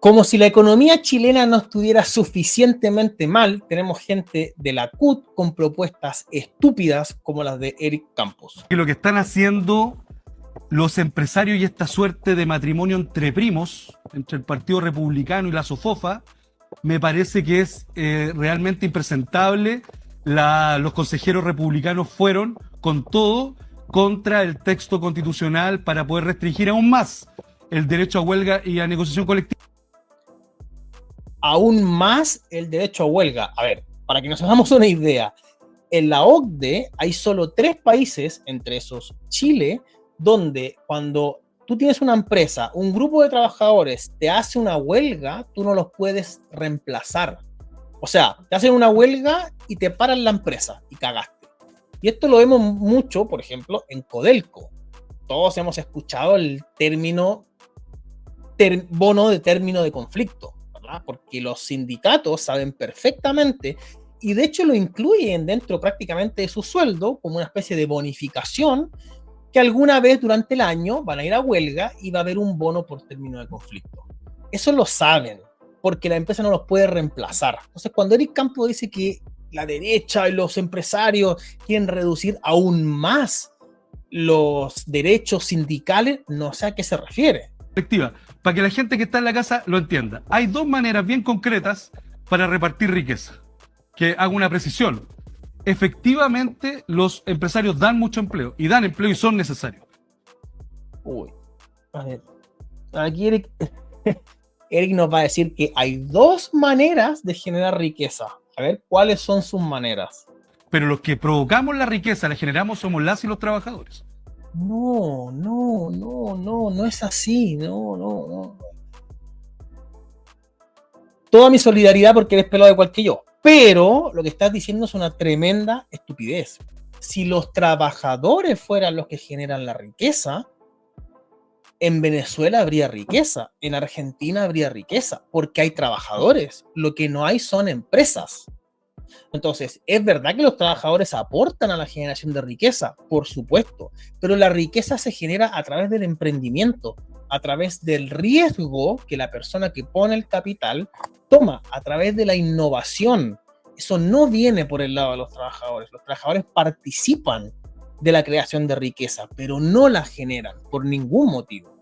Como si la economía chilena no estuviera suficientemente mal, tenemos gente de la CUT con propuestas estúpidas como las de Eric Campos. Que lo que están haciendo los empresarios y esta suerte de matrimonio entre primos, entre el Partido Republicano y la SOFOFA, me parece que es realmente impresentable. Los consejeros republicanos fueron con todo contra el texto constitucional para poder restringir aún más el derecho a huelga y a negociación colectiva. Aún más el derecho a huelga. A ver, para que nos hagamos una idea, en la OCDE hay solo 3 países, entre esos Chile, donde cuando tú tienes una empresa, un grupo de trabajadores te hace una huelga, tú no los puedes reemplazar. O sea, te hacen una huelga y te paran la empresa y cagaste. Y esto lo vemos mucho, por ejemplo, en Codelco. Todos hemos escuchado el término bono de término de conflicto, ¿verdad? Porque los sindicatos saben perfectamente y de hecho lo incluyen dentro prácticamente de su sueldo como una especie de bonificación que alguna vez durante el año van a ir a huelga y va a haber un bono por término de conflicto. Eso lo saben, porque la empresa no los puede reemplazar. Entonces, cuando Eric Campos dice que la derecha y los empresarios quieren reducir aún más los derechos sindicales, no sé a qué se refiere. Para que la gente que está en la casa lo entienda. Hay 2 maneras bien concretas para repartir riqueza. Que hago una precisión. Efectivamente, los empresarios dan mucho empleo y dan empleo y son necesarios. Uy, a ver, aquí Eric nos va a decir que hay 2 maneras de generar riqueza. A ver, ¿cuáles son sus maneras? Pero los que provocamos la riqueza, la generamos, somos las y los trabajadores. No es así, no. Toda mi solidaridad porque eres pelado igual que yo. Pero lo que estás diciendo es una tremenda estupidez. Si los trabajadores fueran los que generan la riqueza, en Venezuela habría riqueza, en Argentina habría riqueza, porque hay trabajadores. Lo que no hay son empresas. Entonces, ¿es verdad que los trabajadores aportan a la generación de riqueza? Por supuesto, pero la riqueza se genera a través del emprendimiento, a través del riesgo que la persona que pone el capital toma, a través de la innovación. Eso no viene por el lado de los trabajadores. Los trabajadores participan de la creación de riqueza, pero no la generan por ningún motivo.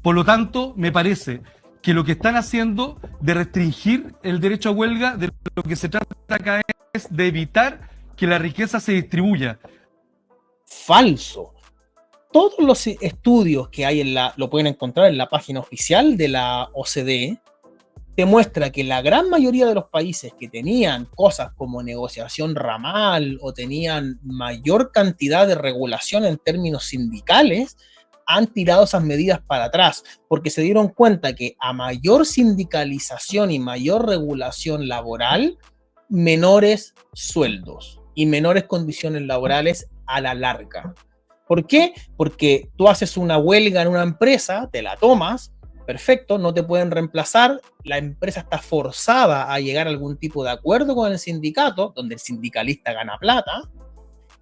Por lo tanto, me parece que lo que están haciendo de restringir el derecho a huelga, de lo que se trata acá es de evitar que la riqueza se distribuya. Falso. Todos los estudios que hay lo pueden encontrar en la página oficial de la OCDE, demuestra que la gran mayoría de los países que tenían cosas como negociación ramal o tenían mayor cantidad de regulación en términos sindicales, han tirado esas medidas para atrás, porque se dieron cuenta que a mayor sindicalización y mayor regulación laboral, menores sueldos y menores condiciones laborales a la larga. ¿Por qué? Porque tú haces una huelga en una empresa, te la tomas, perfecto, no te pueden reemplazar, la empresa está forzada a llegar a algún tipo de acuerdo con el sindicato, donde el sindicalista gana plata,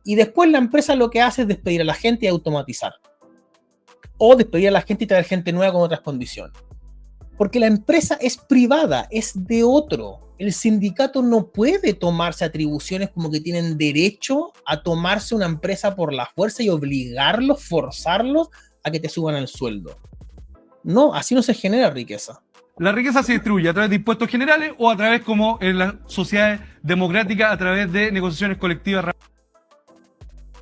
y después la empresa lo que hace es despedir a la gente y automatizar. O despedir a la gente y traer gente nueva con otras condiciones. Porque la empresa es privada, es de otro. El sindicato no puede tomarse atribuciones como que tienen derecho a tomarse una empresa por la fuerza y obligarlos, forzarlos a que te suban el sueldo. No, así no se genera riqueza. La riqueza se distribuye a través de impuestos generales o a través, como en las sociedades democráticas, a través de negociaciones colectivas.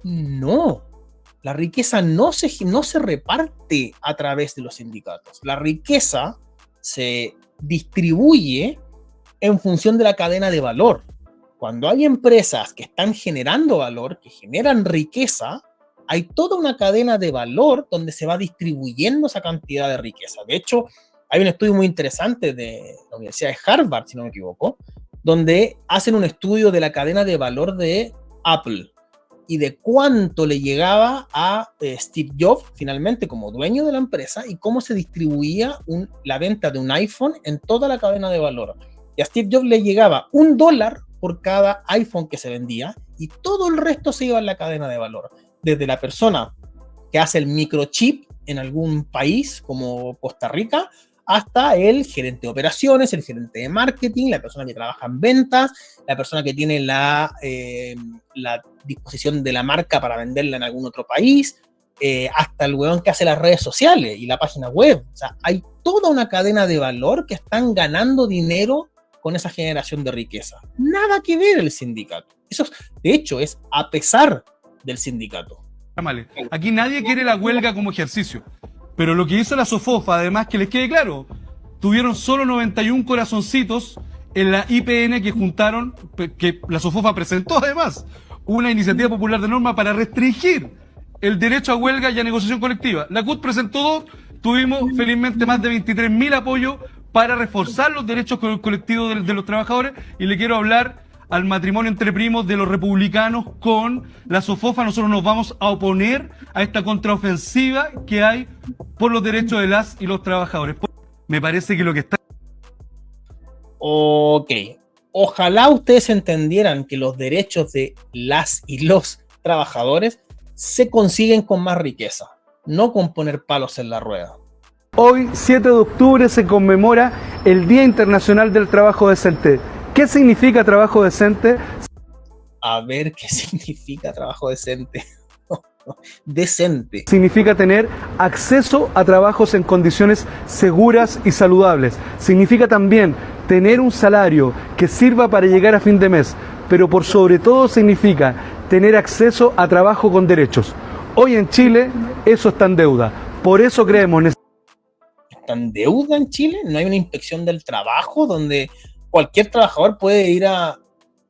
No, la riqueza no se reparte a través de los sindicatos. La riqueza se distribuye en función de la cadena de valor. Cuando hay empresas que están generando valor, que generan riqueza, hay toda una cadena de valor donde se va distribuyendo esa cantidad de riqueza. De hecho, hay un estudio muy interesante de la Universidad de Harvard, si no me equivoco, donde hacen un estudio de la cadena de valor de Apple y de cuánto le llegaba a Steve Jobs, finalmente, como dueño de la empresa, y cómo se distribuía la venta de un iPhone en toda la cadena de valor. Y a Steve Jobs le llegaba $1 por cada iPhone que se vendía, y todo el resto se iba en la cadena de valor. Desde la persona que hace el microchip en algún país como Costa Rica, hasta el gerente de operaciones, el gerente de marketing, la persona que trabaja en ventas, la persona que tiene la disposición de la marca para venderla en algún otro país, hasta el weón que hace las redes sociales y la página web. O sea, hay toda una cadena de valor que están ganando dinero con esa generación de riqueza. Nada que ver el sindicato. Eso, de hecho, es a pesar del sindicato. Aquí nadie quiere la huelga como ejercicio. Pero lo que hizo la SOFOFA, además, que les quede claro, tuvieron solo 91 corazoncitos en la IPN que juntaron, que la SOFOFA presentó además una iniciativa popular de norma para restringir el derecho a huelga y a negociación colectiva. La CUT presentó dos, tuvimos felizmente más de 23.000 apoyos para reforzar los derechos colectivos de los trabajadores, y le quiero hablar al matrimonio entre primos de los republicanos con la SOFOFA. Nosotros nos vamos a oponer a esta contraofensiva que hay por los derechos de las y los trabajadores. Me parece que lo que está... Ok. Ojalá ustedes entendieran que los derechos de las y los trabajadores se consiguen con más riqueza, no con poner palos en la rueda. Hoy, 7 de octubre, se conmemora el Día Internacional del Trabajo Decente. ¿Qué significa trabajo decente? A ver qué significa trabajo decente. Decente. Significa tener acceso a trabajos en condiciones seguras y saludables. Significa también tener un salario que sirva para llegar a fin de mes, pero por sobre todo significa tener acceso a trabajo con derechos. Hoy en Chile eso está en deuda. Por eso creemos... ¿Está en deuda en Chile? ¿No hay una inspección del trabajo donde cualquier trabajador puede ir a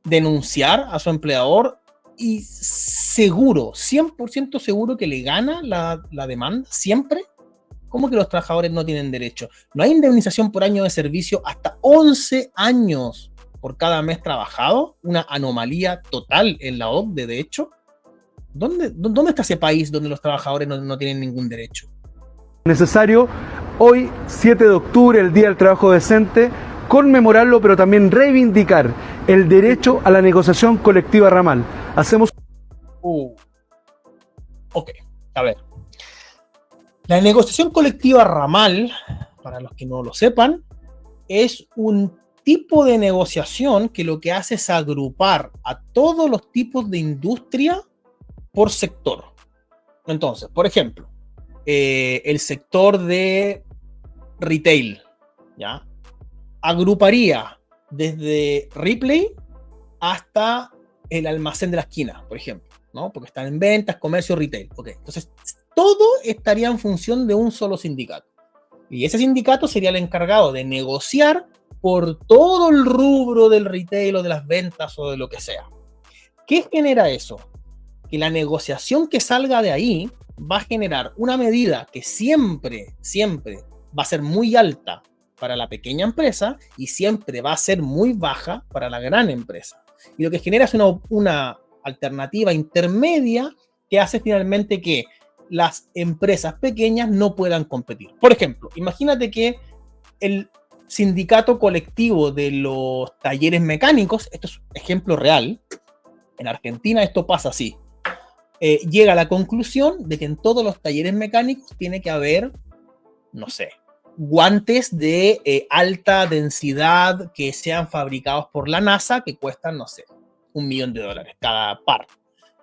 denunciar a su empleador y seguro, 100% seguro que le gana la demanda siempre? ¿Cómo que los trabajadores no tienen derecho? No hay indemnización por año de servicio hasta 11 años por cada mes trabajado, una anomalía total en la OCDE, de hecho. ¿Dónde está ese país donde los trabajadores no tienen ningún derecho? Necesario hoy, 7 de octubre, el Día del Trabajo Decente, conmemorarlo, pero también reivindicar el derecho a la negociación colectiva ramal. Hacemos... Ok, a ver. La negociación colectiva ramal, para los que no lo sepan, es un tipo de negociación que lo que hace es agrupar a todos los tipos de industria por sector. Entonces, por ejemplo, el sector de retail, ¿ya? Agruparía desde Ripley hasta el almacén de la esquina, por ejemplo, ¿no? Porque están en ventas, comercio, retail. Okay. Entonces, todo estaría en función de un solo sindicato. Y ese sindicato sería el encargado de negociar por todo el rubro del retail o de las ventas o de lo que sea. ¿Qué genera eso? Que la negociación que salga de ahí va a generar una medida que siempre va a ser muy alta para la pequeña empresa y siempre va a ser muy baja para la gran empresa. Y lo que genera es una alternativa intermedia que hace finalmente que las empresas pequeñas no puedan competir. Por ejemplo, imagínate que el sindicato colectivo de los talleres mecánicos, esto es un ejemplo real, en Argentina esto pasa así, llega a la conclusión de que en todos los talleres mecánicos tiene que haber, no sé, guantes de alta densidad que sean fabricados por la NASA que cuestan, no sé, $1 millón cada par,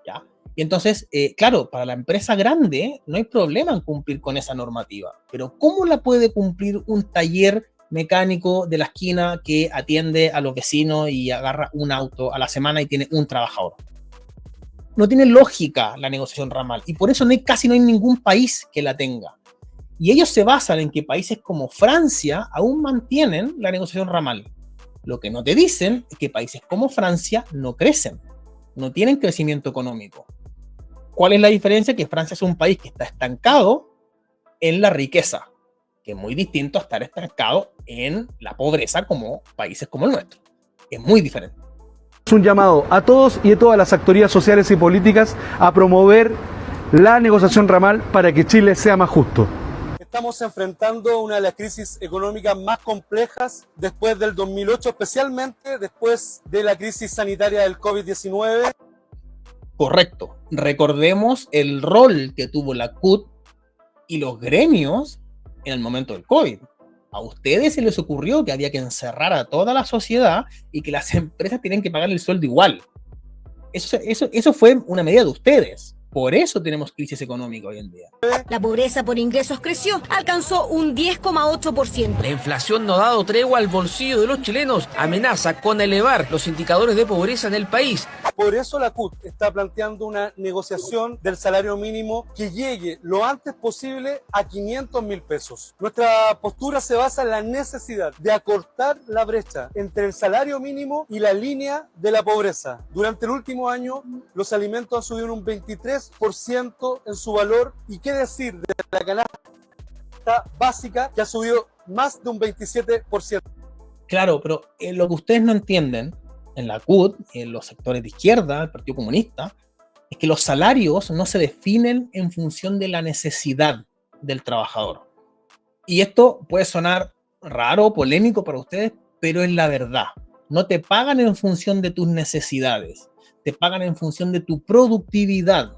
¿ya? Y entonces, claro, para la empresa grande no hay problema en cumplir con esa normativa, pero ¿cómo la puede cumplir un taller mecánico de la esquina que atiende a los vecinos y agarra un auto a la semana y tiene un trabajador? No tiene lógica la negociación ramal y por eso casi no hay ningún país que la tenga. Y ellos se basan en que países como Francia aún mantienen la negociación ramal. Lo que no te dicen es que países como Francia no crecen, no tienen crecimiento económico. ¿Cuál es la diferencia? Que Francia es un país que está estancado en la riqueza, que es muy distinto a estar estancado en la pobreza como países como el nuestro. Es muy diferente. Es un llamado a todos y a todas las actorías sociales y políticas a promover la negociación ramal para que Chile sea más justo. Estamos enfrentando una de las crisis económicas más complejas después del 2008, especialmente después de la crisis sanitaria del COVID-19. Correcto. Recordemos el rol que tuvo la CUT y los gremios en el momento del COVID. A ustedes se les ocurrió que había que encerrar a toda la sociedad y que las empresas tienen que pagar el sueldo igual. Eso fue una medida de ustedes. Por eso tenemos crisis económica hoy en día. La pobreza por ingresos creció, alcanzó un 10,8%. La inflación no ha dado tregua al bolsillo de los chilenos, amenaza con elevar los indicadores de pobreza en el país. Por eso la CUT está planteando una negociación del salario mínimo que llegue lo antes posible a 500.000 pesos. Nuestra postura se basa en la necesidad de acortar la brecha entre el salario mínimo y la línea de la pobreza. Durante el último año, los alimentos han subido un 23% en su valor, y qué decir de la canasta básica, que ha subido más de un 27%. Claro, pero lo que ustedes no entienden en la CUT, en los sectores de izquierda, el Partido Comunista, es que los salarios no se definen en función de la necesidad del trabajador. Y esto puede sonar raro, polémico para ustedes, pero es la verdad. No te pagan en función de tus necesidades, te pagan en función de tu productividad.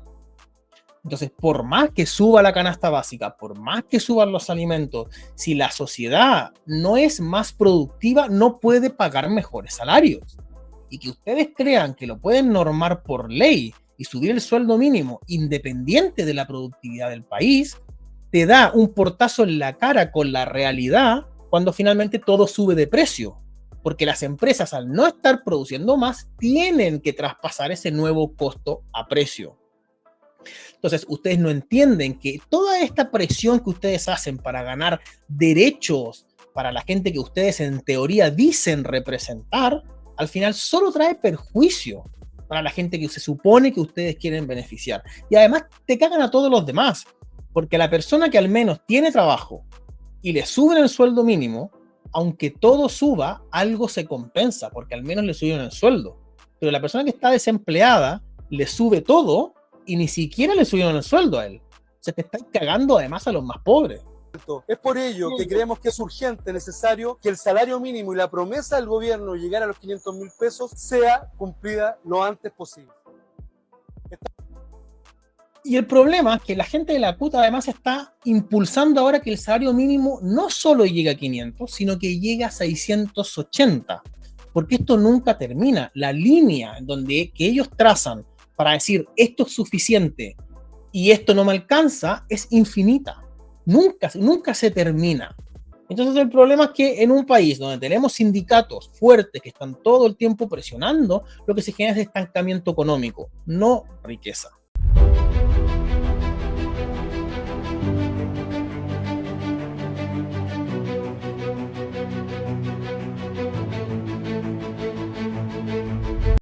Entonces, por más que suba la canasta básica, por más que suban los alimentos, si la sociedad no es más productiva, no puede pagar mejores salarios. Y que ustedes crean que lo pueden normar por ley y subir el sueldo mínimo independiente de la productividad del país, te da un portazo en la cara con la realidad cuando finalmente todo sube de precio. Porque las empresas, al no estar produciendo más, tienen que traspasar ese nuevo costo a precio. Entonces, ustedes no entienden que toda esta presión que ustedes hacen para ganar derechos para la gente que ustedes en teoría dicen representar, al final solo trae perjuicio para la gente que se supone que ustedes quieren beneficiar. Y además te cagan a todos los demás, porque la persona que al menos tiene trabajo y le suben el sueldo mínimo, aunque todo suba, algo se compensa, porque al menos le suben el sueldo. Pero la persona que está desempleada le sube todo y ni siquiera le subieron el sueldo a él. O sea, te estáis cagando además a los más pobres. Es por ello que creemos que es urgente, necesario, que el salario mínimo y la promesa del gobierno de llegar a los 500.000 pesos sea cumplida lo antes posible. Y el problema es que la gente de la CUT además está impulsando ahora que el salario mínimo no solo llegue a 500, sino que llegue a 680. Porque esto nunca termina. La línea que ellos trazan para decir esto es suficiente y esto no me alcanza es infinita. Nunca se termina. Entonces el problema es que en un país donde tenemos sindicatos fuertes que están todo el tiempo presionando, lo que se genera es estancamiento económico, no riqueza.